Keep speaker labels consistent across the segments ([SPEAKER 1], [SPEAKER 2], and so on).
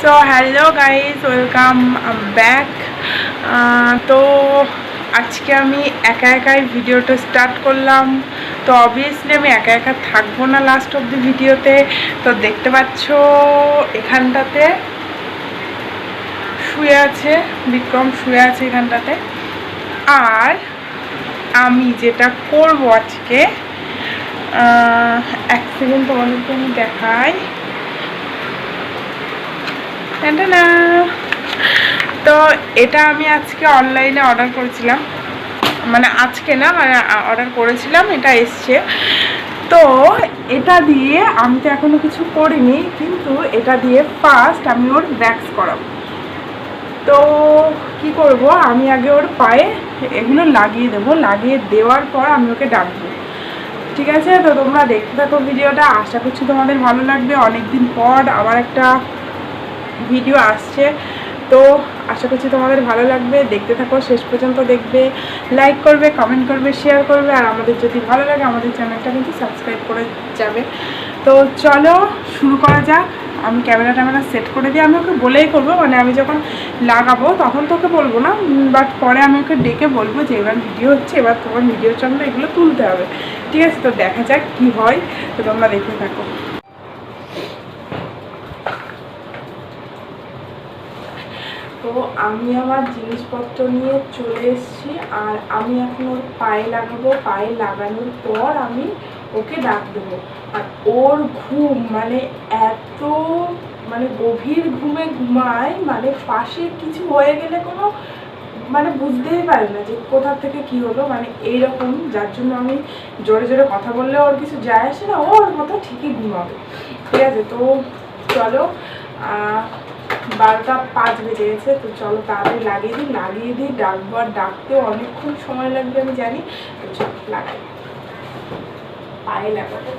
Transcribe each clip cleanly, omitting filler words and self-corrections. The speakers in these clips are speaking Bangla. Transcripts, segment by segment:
[SPEAKER 1] So hello guys, welcome back. তো আজকে আমি একা একাই ভিডিওটা স্টার্ট করলাম। তো অবভিয়াসলি আমি একা একা থাকবো না লাস্ট অব দি ভিডিওতে। তো দেখতে পাচ্ছ এখানটাতে শুয়ে আছে বিক্রম, শুয়ে আছে এখানটাতে। আর আমি যেটা করব আজকে, এক সেকেন্ড তোমাদেরকে আমি দেখাই। না, তো এটা আমি আজকে অনলাইনে অর্ডার করেছিলাম, মানে আজকে না, মানে অর্ডার করেছিলাম, এটা এসছে। তো এটা দিয়ে আমি তো এখনো কিছু করিনি, কিন্তু এটা দিয়ে ফার্স্ট আমি ওর ভ্যাক্স করাবো। তো কি করব, আমি আগে ওর পায়ে এগুলো লাগিয়ে দেবো, লাগিয়ে দেওয়ার পর আমি ওকে ডাকবো। ঠিক আছে, তো তোমরা দেখতে থাকো ভিডিওটা, আশা করছি তোমাদের ভালো লাগবে। অনেকদিন পর আবার একটা ভিডিও আসছে, তো আশা করছি তোমাদের ভালো লাগবে। দেখতে থাকো, শেষ পর্যন্ত দেখবে, লাইক করবে, কমেন্ট করবে, শেয়ার করবে। আর আমাদের যদি ভালো লাগে আমাদের চ্যানেলটা কিন্তু সাবস্ক্রাইব করে যাবে। তো চলো শুরু করা যাক। আমি ক্যামেরা সেট করে দিই। আমি ওকে বলেই করবো, মানে আমি যখন লাগাবো তখন তোকে বলবো না, বাট পরে আমি ওকে ডেকে বলবো যে এবার ভিডিও হচ্ছে, এবার তোমার ভিডিওর জন্য এগুলো তুলতে হবে। ঠিক আছে, তো দেখা যাক কি হয়। তো তোমরা দেখতে থাকো। তো আমি আমার জিনিসপত্র নিয়ে চলে এসেছি, আর আমি এখন ওর পায়ে লাগাবো। পায়ে লাগানোর পর আমি ওকে ডাক দেবো। আর ওর ঘুম মানে এত, মানে গভীর ঘুমে ঘুমায়, মানে পাশে কিছু হয়ে গেলে কোনো মানে বুঝতেই পারে না যে কোথা থেকে কি হলো, মানে এইরকম। যার জন্য আমি জোরে জোরে কথা বললে ওর কিছু যায় আসে না, ওর মতো ঠিকই ঘুমাবে। ঠিক আছে, তো চলো 12:05 বেজে গেছে। তো চলো তাড়াতাড়ি লাগিয়ে দিই। ডাকবো, আর ডাকতেও অনেকক্ষণ সময় লাগবে আমি জানি। তো চলো লাগাই, পায়ে লাগাবো।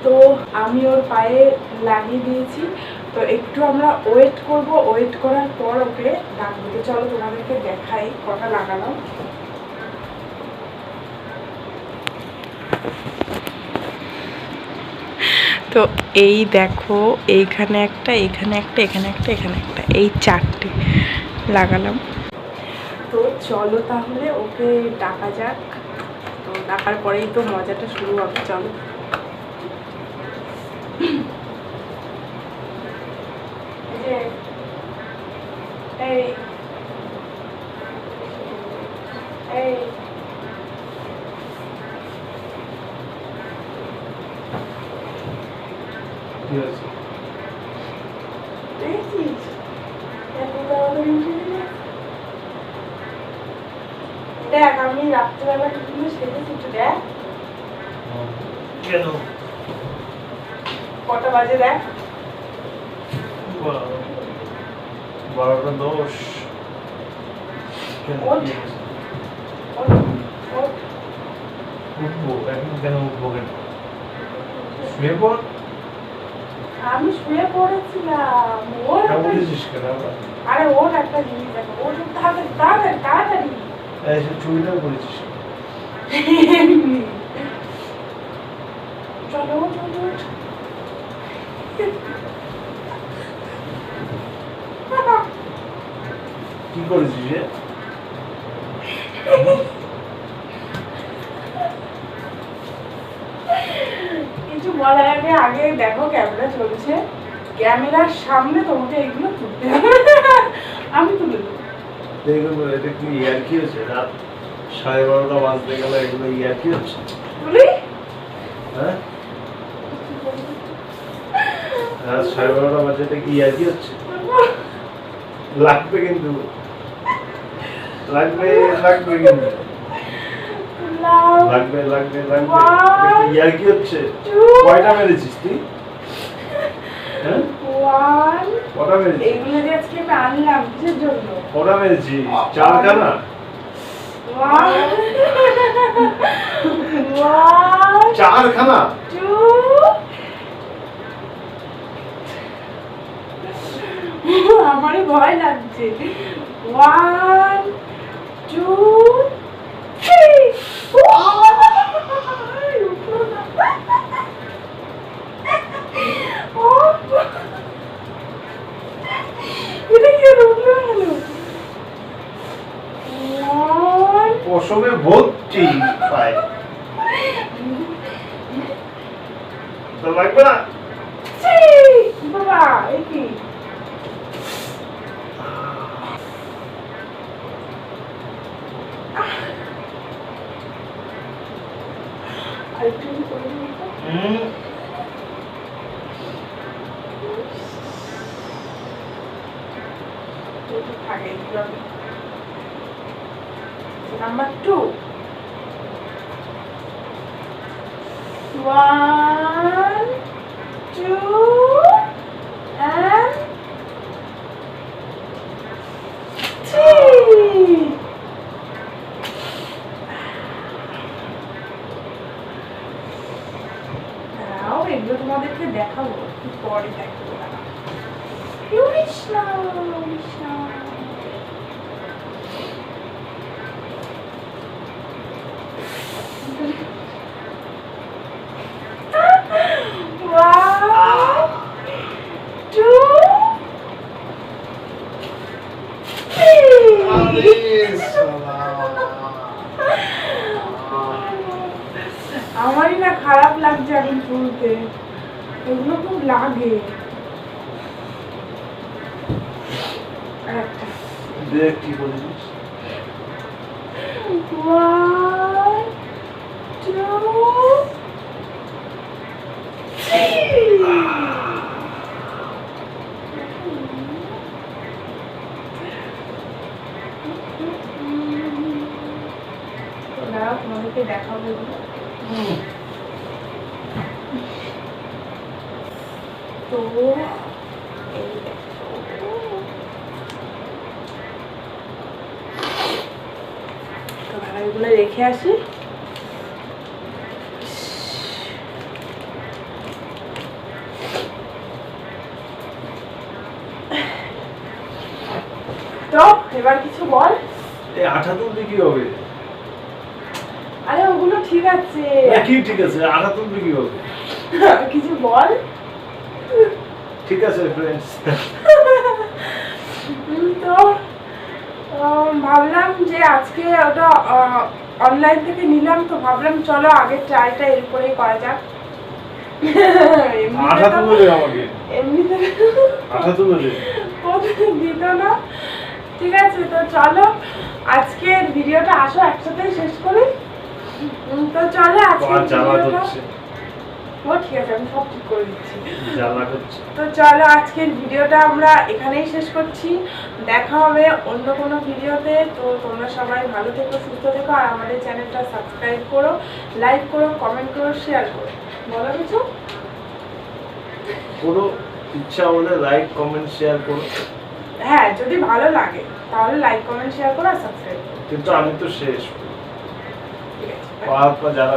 [SPEAKER 1] তো আমি ওর পায়ে লাগিয়ে দিয়েছি। তো একটু আমরা ওয়েট করব, ওয়েট করার পর ওকে ডাকবো। তো চলো তোমাদেরকে দেখাই কটা লাগালাম। তো এই দেখো, এইখানে একটা, এখানে একটা, এখানে একটা, এখানে একটা, এই 4টে লাগালাম। তো চলো তাহলে ওকে ডাকা যাক। তো ডাকার পরেই তো মজাটা শুরু হবে। চলো। এই এই
[SPEAKER 2] কি হয়েছে?
[SPEAKER 1] দেখছিস এত তাড়াতাড়ি উঠে গেলে? দেখ আমি রাত্রেবেলা টিফিনে সেজেছি একটু দেখ
[SPEAKER 2] কেন?
[SPEAKER 1] কটা বাজে দেখ
[SPEAKER 2] 12:10। কেন
[SPEAKER 1] ওঠ।
[SPEAKER 2] কি হয়েছে?
[SPEAKER 1] ওঠ।
[SPEAKER 2] উঠবো এখন? কেন উঠবো কেন? শুয়ে পড়।
[SPEAKER 1] আমি শুয়ে পড়েছিলাম ওর
[SPEAKER 2] তা বলেছিস কেন আবার?
[SPEAKER 1] আরে ওর একটা জিনিস দেখো ওর তাড়াতাড়ি তাড়াতাড়ি তাড়াতাড়ি
[SPEAKER 2] এসে চুরিটাও করেছিস।
[SPEAKER 1] চলো চলো
[SPEAKER 2] কি করেছিস রে?
[SPEAKER 1] কিছু বলার আগে আগে দেখো ক্যামেরা চলছে ক্যামেরার সামনে তোমাকে এগুলো তুলতে হবে আমি তুলে দেবো
[SPEAKER 2] দেখুন এটা কি ইয়ার্কি হচ্ছে? রাত 12:30 বাজতে গেলে এগুলো ইয়ার্কি হচ্ছে?
[SPEAKER 1] তুলি
[SPEAKER 2] হ্যাঁ রাত 12:30 বাজে এটা কি ইয়ার্কি হচ্ছে? লাগবে কিন্তু, লাগবে লাগবে কিন্তু, লাগবে লাগবে লাগবে। এটা কি ইয়ার্কি হচ্ছে? কয়টা মেরেছিস তুই? হ্যাঁ কটা মেরেছিস?
[SPEAKER 1] এগুলো যে আজকে আমি আনলাম কিসের জন্য
[SPEAKER 2] কটা মেরেছিস? 4খানা?
[SPEAKER 1] One,
[SPEAKER 2] 4খানা?
[SPEAKER 1] two. আমারই ভয় লাগছে 1 2
[SPEAKER 2] পশমে ভর্তি পায় তো লাগবে না?
[SPEAKER 1] বাবা এই কি আরেকটু করে দিই Number 2 1 2 and 3 নাও এগুলো তোমাদেরকে দেখাবো একটু পরে দেখাবো কৃষ্ণ কৃষ্ণ আমারই না খারাপ লাগছে এখন তুলতে এগুলো খুব লাগে
[SPEAKER 2] দেখ কি করেছিস
[SPEAKER 1] 1 2 তোমাদেরকে দেখাবো তো এগুলো রেখে আসি তো এবার কিছু বল
[SPEAKER 2] এই আঠা তুলতে কি হবে?
[SPEAKER 1] আরে ওগুলো ঠিক আছে
[SPEAKER 2] কি ঠিক আছে? আঠা তুলতে কি হবে?
[SPEAKER 1] কিছু বল
[SPEAKER 2] ঠিক আছে ফ্রেন্ডস
[SPEAKER 1] তো ভাবলাম যে আজকে ওটা অনলাইন থেকে নিলাম তো ভাবলাম চলো আগে ট্রাইটা এরপরেই করা যাক
[SPEAKER 2] আঠা তুলে দে আমাকে
[SPEAKER 1] এমনিতে
[SPEAKER 2] আঠা তুলে দে
[SPEAKER 1] দিত না ঠিক আছে তো চলো আজকের ভিডিওটা আসো একসাথে শেষ করি তো চলো আজকের ভিডিওটা ও ঠিক আছে, আমি সব ঠিক করে দিচ্ছি।
[SPEAKER 2] জ্বালা করছে।
[SPEAKER 1] তো চলো আজকের ভিডিওটা আমরা এখানেই শেষ করছি। দেখা হবে অন্য কোনো ভিডিওতে। তো তোমরা সবাই ভালো থেকো, সুস্থ থেকো, আর আমাদের চ্যানেলটা সাবস্ক্রাইব করো, লাইক করো, কমেন্ট করো, শেয়ার করো। বলো কিছু?
[SPEAKER 2] পুরো ইচ্ছা হলে লাইক কমেন্ট শেয়ার করো।
[SPEAKER 1] হ্যাঁ, যদি ভালো লাগে তাহলে লাইক কমেন্ট শেয়ার করো আর সাবস্ক্রাইব করো।
[SPEAKER 2] কিন্তু আমি তো শেষ
[SPEAKER 1] ঠিক আছে,
[SPEAKER 2] পা যারা